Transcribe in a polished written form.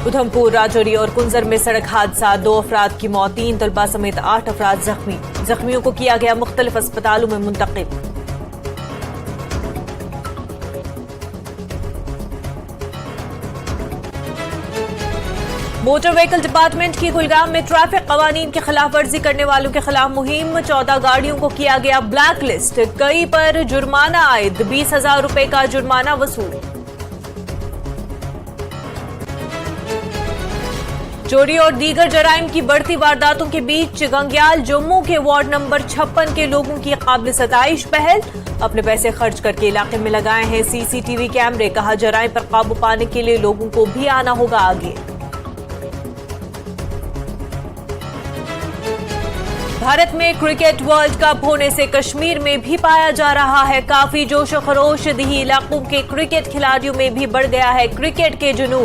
उधमपुर, राजौरी और कुंजर में सड़क हादसा, 2 अफराद की मौत, 3 तलबा समेत 8 अफराद जख्मी। जख्मियों को किया गया मुख्तलिफ अस्पतालों में मुंतकिल। मोटर व्हीकल डिपार्टमेंट की कुलगाम में ट्रैफिक कवानीन की खिलाफ वर्जी करने वालों के खिलाफ मुहिम, 14 गाड़ियों को किया गया ब्लैक लिस्ट, कई पर जुर्माना आयद, 20,000 रुपए का जुर्माना वसूल। चोरी और दीगर जराइम की बढ़ती वारदातों के बीच गंग्याल जम्मू के वार्ड नंबर 56 के लोगों की काबिल सताइश पहल, अपने पैसे खर्च करके इलाके में लगाए हैं सीसीटीवी कैमरे, कहा जराइम पर काबू पाने के लिए लोगों को भी आना होगा आगे। भारत में क्रिकेट वर्ल्ड कप होने से कश्मीर में भी पाया जा रहा है काफी जोश खरोश, दिही इलाकों के क्रिकेट खिलाड़ियों में भी बढ़ गया है क्रिकेट के जुनून।